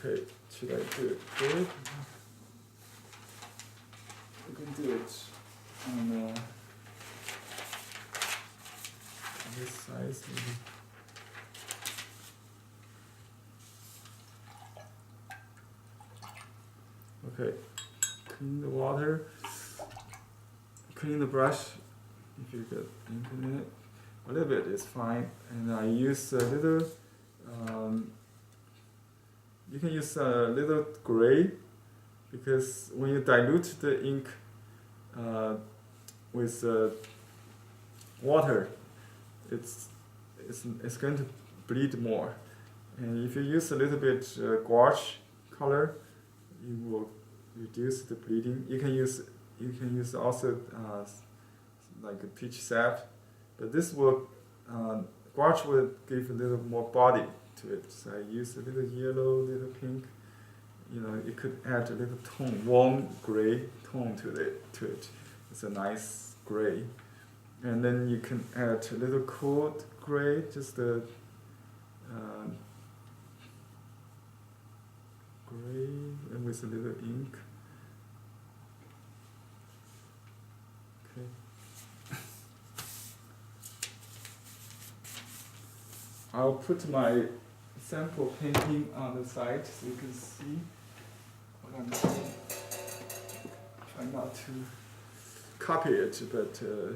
Okay, should I do it good? We can do it on this size maybe. Okay, clean the water, clean the brush if you get ink in it. A little bit is fine, and I use a little, you can use a little gray, because when you dilute the ink with water, it's going to bleed more. And if you use a little bit gouache color, you will reduce the bleeding. You can use also like a peach sap, but this will gouache will give a little more body to it. So I use a little yellow, little pink. You know, it could add a little tone, warm gray tone to it. It's a nice gray, and then you can add a little cold gray, just a gray, and with a little ink. Okay. I'll put my sample painting on the side so you can see what I'm doing. Try not to copy it, but okay,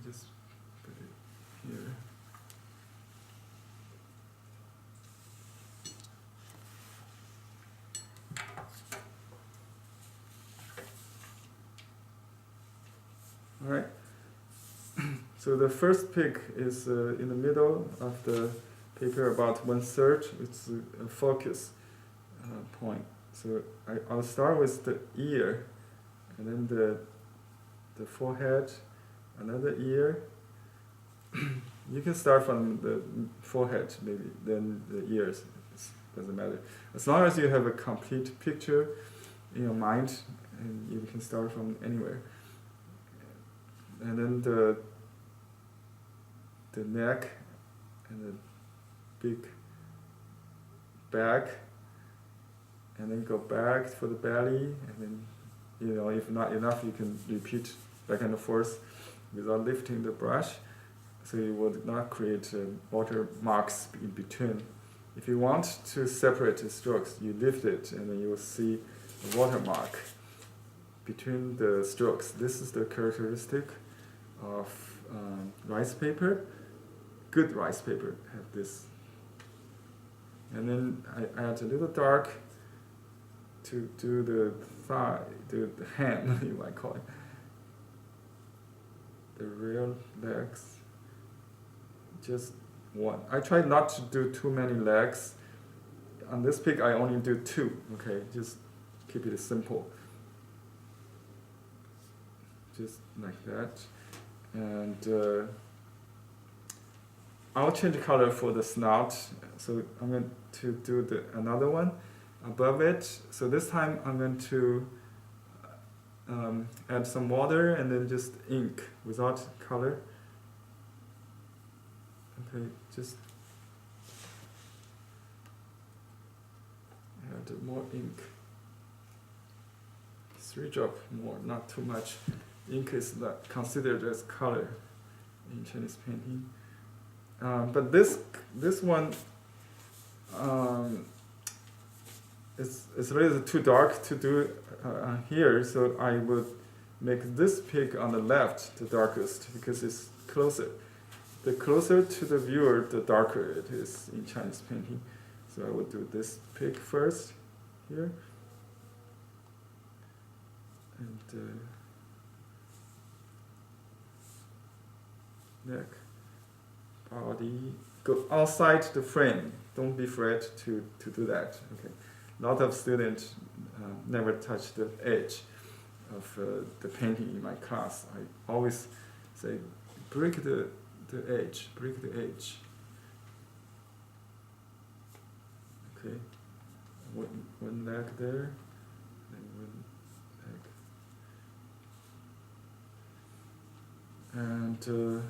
just put it here. All right. So the first pick is in the middle of the paper, about 1/3. It's a focus point. So I'll start with the ear, and then the forehead, another ear. You can start from the forehead maybe, then the ears. It doesn't matter. As long as you have a complete picture in your mind, and you can start from anywhere. And then the neck and the big back, and then go back for the belly, and then, you know, if not enough, you can repeat back and forth without lifting the brush, so you would not create water marks in between. If you want to separate the strokes, you lift it, and then you will see a watermark between the strokes. This is the characteristic of rice paper. Good rice paper have this. And then I add a little dark to do the thigh, the hand, you might call it. The rear legs. Just one. I try not to do too many legs. On this pic I only do 2, okay? Just keep it simple. Just like that. And I'll change color for the snout, so I'm going to do another one above it. So this time I'm going to add some water and then just ink without color. Okay, just add more ink. 3 drops more, not too much. Ink is not considered as color in Chinese painting. But this one is really too dark to do here, so I would make this pic on the left the darkest, because it's closer. The closer to the viewer, the darker it is in Chinese painting. So I would do this pic first here, and neck, body, go outside the frame. Don't be afraid to do that. Okay, a lot of students never touch the edge of the painting in my class. I always say, break the edge, break the edge. Okay, one leg there, and one leg. And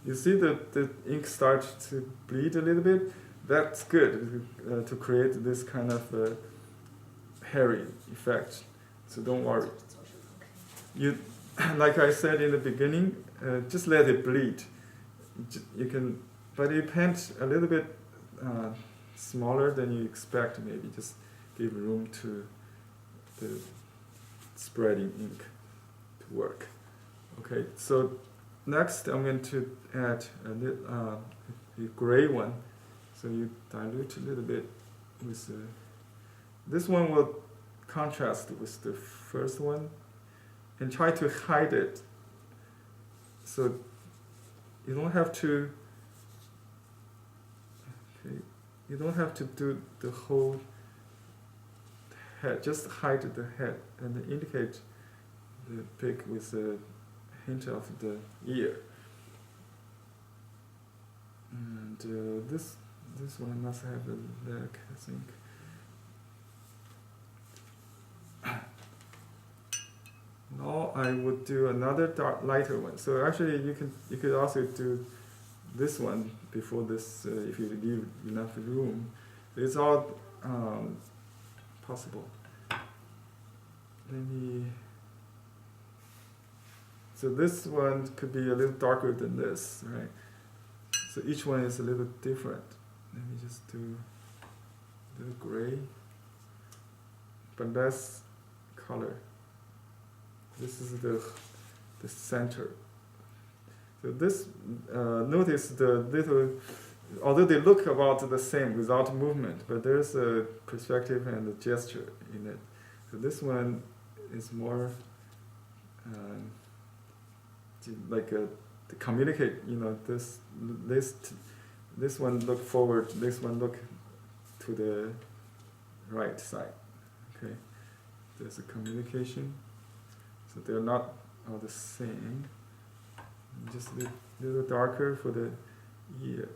you see the ink starts to bleed a little bit. that's good to create this kind of hairy effect. So don't worry. You, like I said in the beginning, just let it bleed. You can, but you paint a little bit smaller than you expect. Maybe just give room to the spreading ink to work. Okay, so next I'm going to add a gray one. So you dilute a little bit with this one will contrast with the first one, and try to hide it. So you don't have to. Okay, you don't have to do the whole head. Just hide the head and indicate the pig with a hint of the ear. And this one must have a leg, I think. Now I would do another lighter one. So actually, you could also do this one before this if you leave enough room. It's all possible. Let me. So this one could be a little darker than this, right? So each one is a little different. Let me just do a little gray, but less color. This is the center. So this, notice the little, although they look about the same without movement, but there's a perspective and a gesture in it. So this one is more like to communicate. You know, this one look forward, this one look to the right side. Okay, there's a communication. So they're not all the same. Just a little darker for the ear.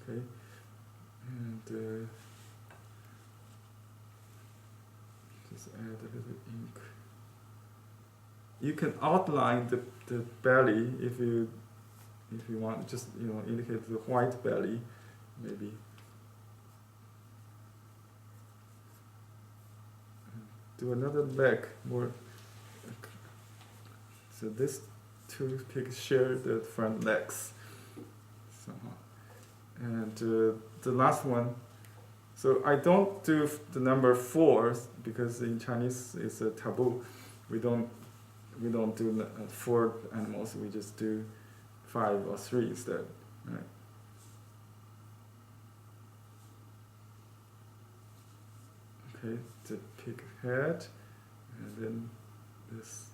Okay, and just add a little ink. You can outline the belly if you want. Just indicate the white belly, maybe. Do another leg more. So this two pigs share the front legs somehow. And the last one, so I don't do the number 4 because in Chinese it's a taboo. We don't do 4 animals. We just do 5 or 3 instead, right? Okay, the pig head, and then this.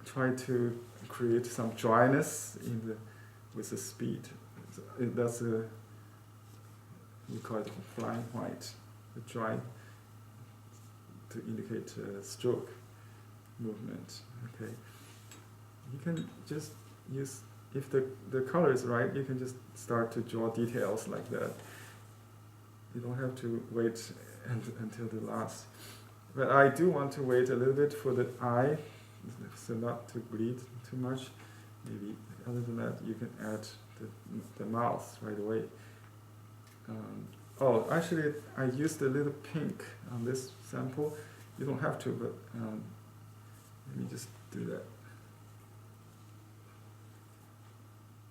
Try to create some dryness with the speed. That's we call it flying white, the dry, to indicate stroke movement. Okay, you can just use, if the color is right, you can just start to draw details like that. You don't have to wait until the last. But I do want to wait a little bit for the eye, so not to bleed too much. Maybe other than that, you can add the mouth right away. Oh, actually, I used a little pink on this sample. You don't have to, but let me just do that.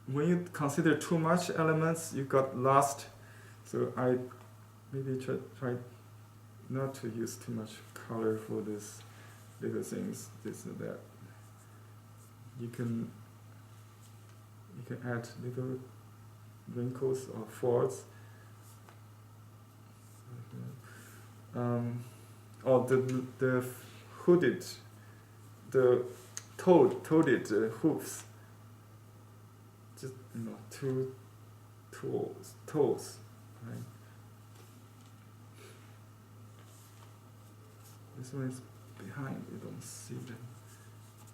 When you consider too much elements, you got lost. So I maybe try not to use too much color for this little things, this and that. You can add little wrinkles or folds. Or the hooded, the toaded hoofs. Just 2 toes, right? This one is behind, you don't see them.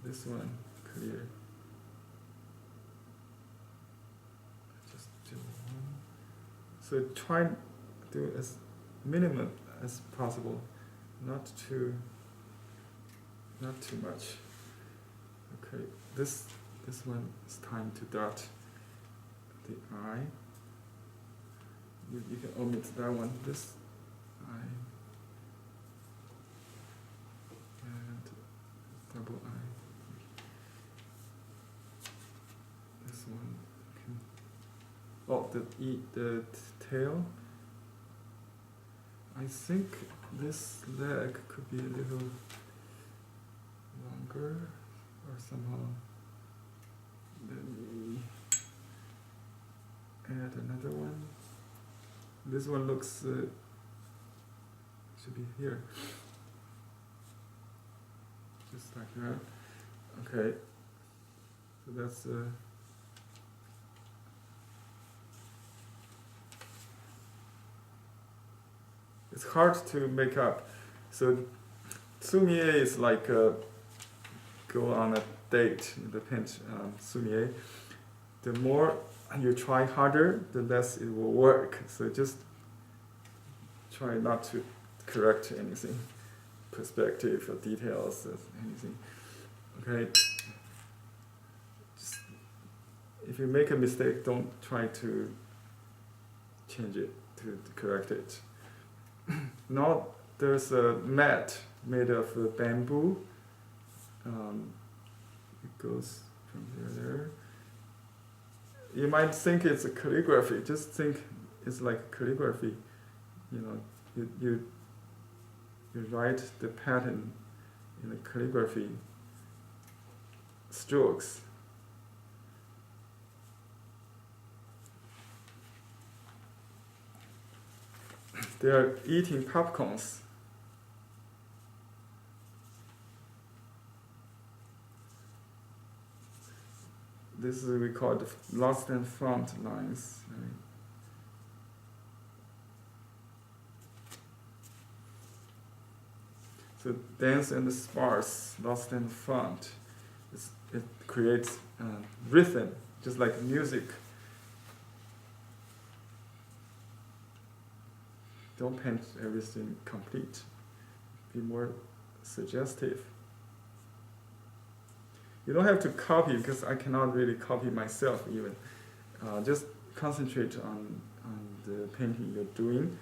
This one clear. Just do one. So try to do as minimum as possible, not too much. Okay, this one is time to dot the eye. You can omit that one. This eye and double eye. This one. Okay. Oh, the tail. I think this leg could be a little longer, or somehow. Let me add another one. This one looks should be here, just like that. Okay, so that's it's hard to make up. So Xieyi is like go on a date in the paint. Xieyi, the more you try harder, the less it will work. So just try not to correct anything, perspective or details, anything. Okay. Just, if you make a mistake, don't try to change it to correct it. Now there's a mat made of bamboo. It goes from here to there. You might think it's a calligraphy. Just think it's like calligraphy. You know, you write the pattern in the calligraphy strokes. They are eating popcorns. This is we call the lost and found lines. Right? So dense and sparse, lost and found. It creates rhythm, just like music. Don't paint everything complete. Be more suggestive. You don't have to copy, because I cannot really copy myself even. Just concentrate on the painting you're doing.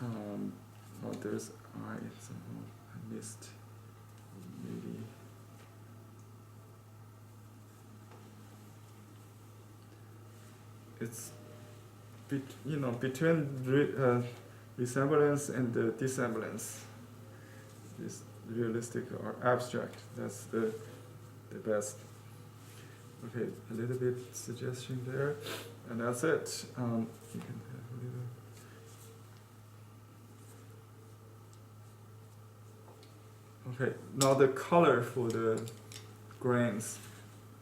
Oh, there's eye somehow. I missed. Maybe. It's between resemblance and the dissemblance. Is realistic or abstract. That's the best. Okay, a little bit suggestion there, and that's it. You can have a little. Okay, now the color for the grains,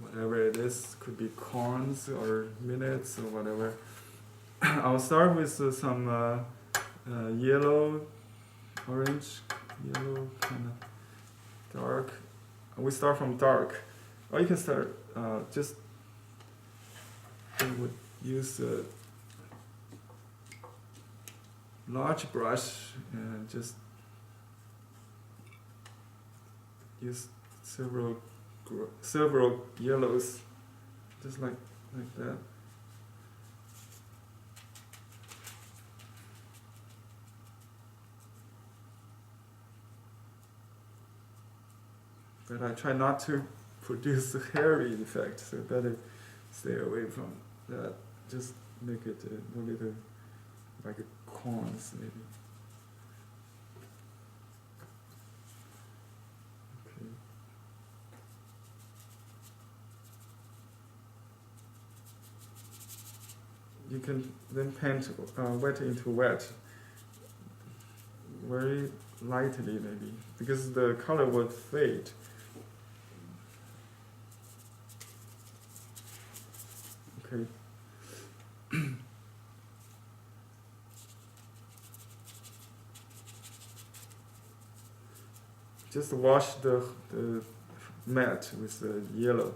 whatever it is, could be corns or millets or whatever. I'll start with some yellow, orange, yellow, kind of dark. We start from dark. Or you can start just. We would use a large brush and just use several yellows, just like that. But I try not to produce a hairy effect, so better stay away from that. Just make it a little like a corns maybe. Okay. You can then paint wet into wet, very lightly maybe, because the color would fade. Okay. Just wash the mat with the yellow.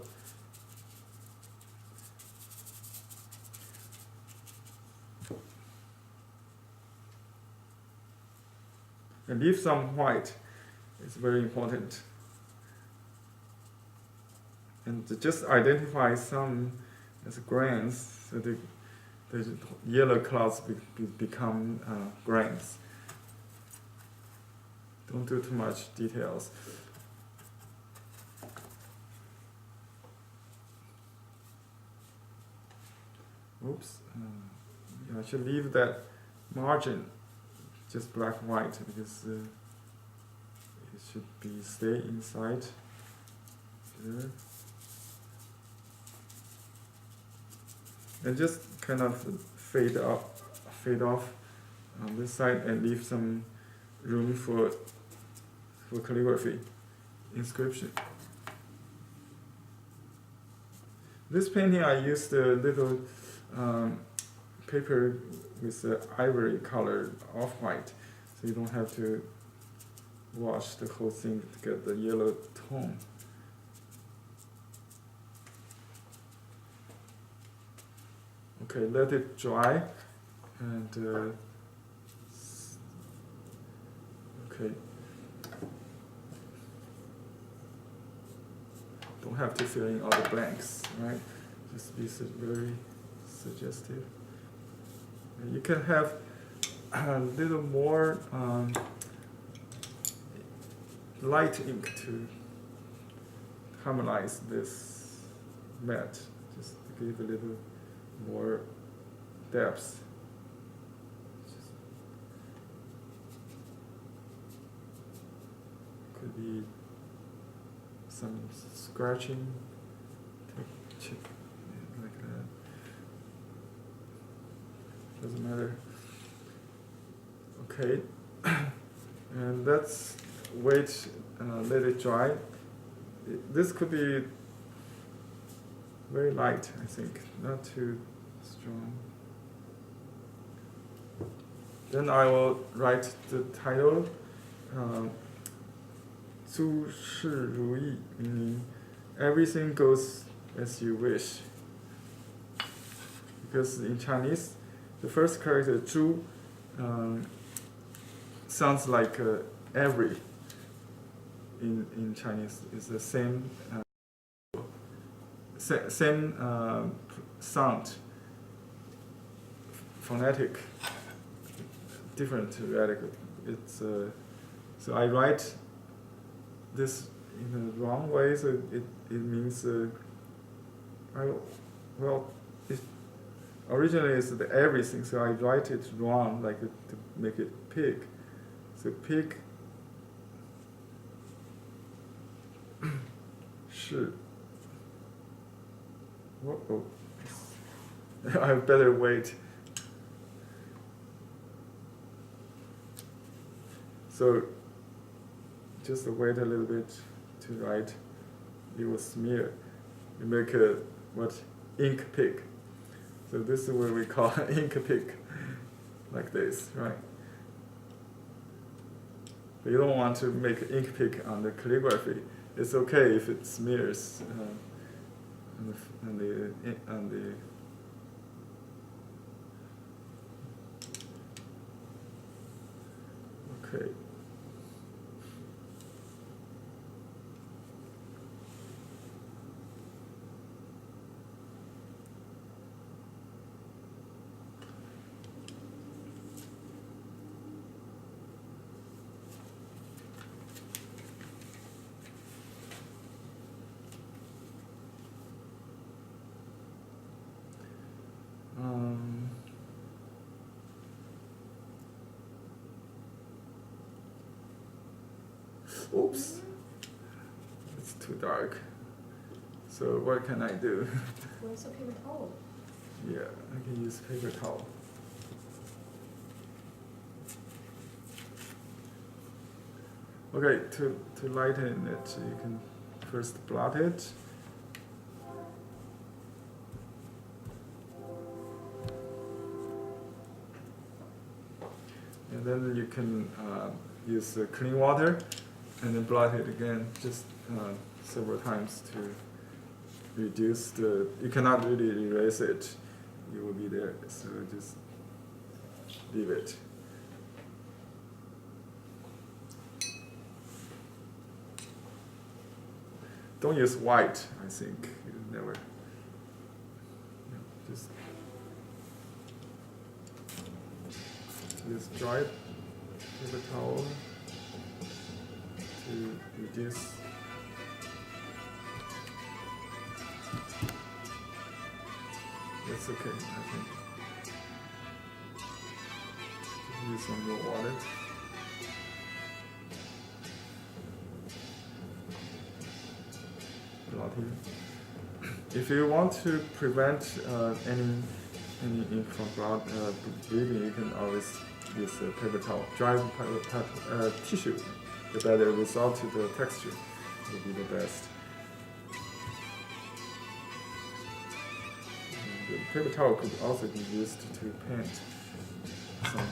And leave some white. It's very important. And just identify some as grains, so the yellow clouds become grains. Don't do too much details. Oops, I should leave that margin just black and white because it should stay inside here. And just kind of fade off on this side and leave some room for calligraphy, inscription. This painting I used a little paper with ivory color off-white, so you don't have to wash the whole thing to get the yellow tone. Okay, let it dry, and okay. Don't have to fill in all the blanks, right? Just be very suggestive. You can have a little more light ink to harmonize this matte, just to give a little more depth. Could be some scratching, chip like that. Doesn't matter. Okay, and let's wait, let it dry. This could be very light, I think, not too strong. Then I will write the title, 诸事如意, meaning everything goes as you wish. Because in Chinese, the first character, 诸, sounds like every in Chinese. It's the same sound, phonetic, different radical. It's so I write this in the wrong way, so it means originally it's the everything, so I write it wrong, like to make it pig. So pig, 是. Whoa. I better wait. So just wait a little bit to write. You will smear. You make a ink pig. So this is what we call ink pig, like this, right? But you don't want to make ink pig on the calligraphy. It's okay if it smears on the okay. Oops, it's too dark. So what can I do? Where's the paper towel? Yeah, I can use paper towel. Okay, to lighten it, you can first blot it. And then you can use clean water and then blot it again, just several times to reduce you cannot really erase it. It will be there, so just leave it. Don't use white, I think. You never. just use dry paper towel to reduce. That's okay, I think. Just use some more water. If you want to prevent any ink from bleeding, you can always use a paper towel. Dry tissue, the better result to the texture will be the best. And the paper towel could also be used to paint some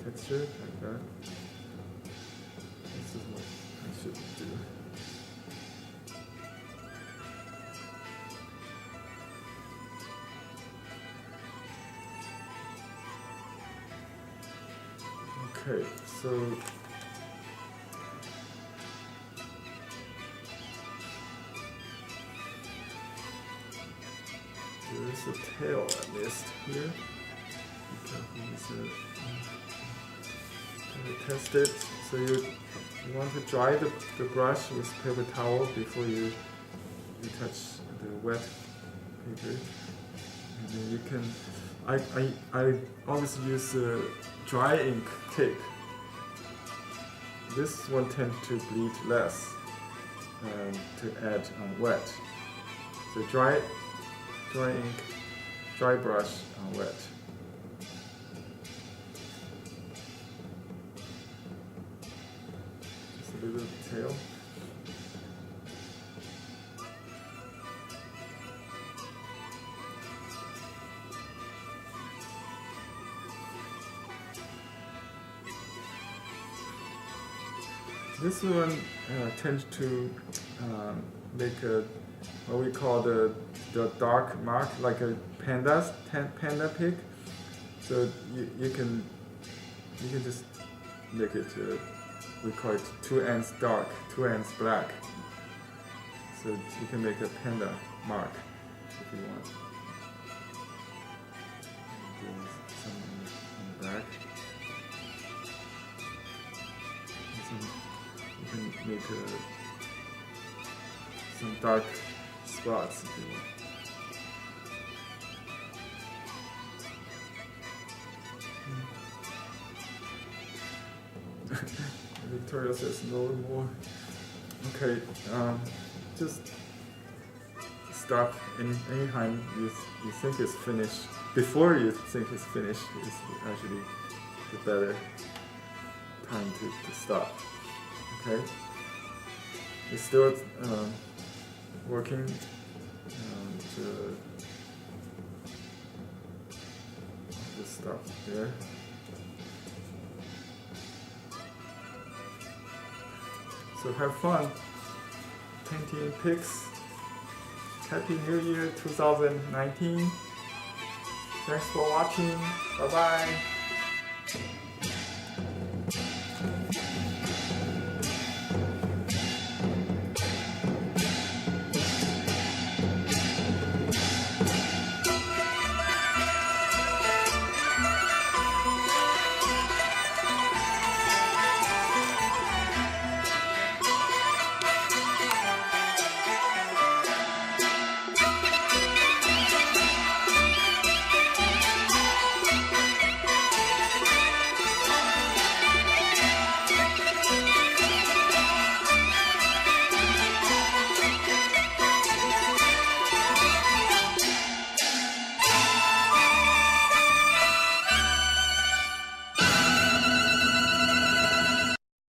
texture like that. This is what I should do. Okay, so there is a tail I missed here. Test it. So you want to dry the brush with paper towel before you touch the wet paper, and then you can. I always use dry ink tape. This one tends to bleed less to add wet. So dry ink, dry brush on wet. Just a little tail. This one tends to make what we call the dark mark, like a panda pig. So you can just make it. We call it 2 ends dark, 2 ends black. So you can make a panda mark if you want. There's some on the back. You can make some dark spots if you want. Victoria says no more. Okay, just stop anytime you think it's finished. Before you think it's finished is actually the better time to stop. Okay, it's still working to just stop there. So have fun painting pigs. Happy New Year 2019. Thanks for watching. Bye bye.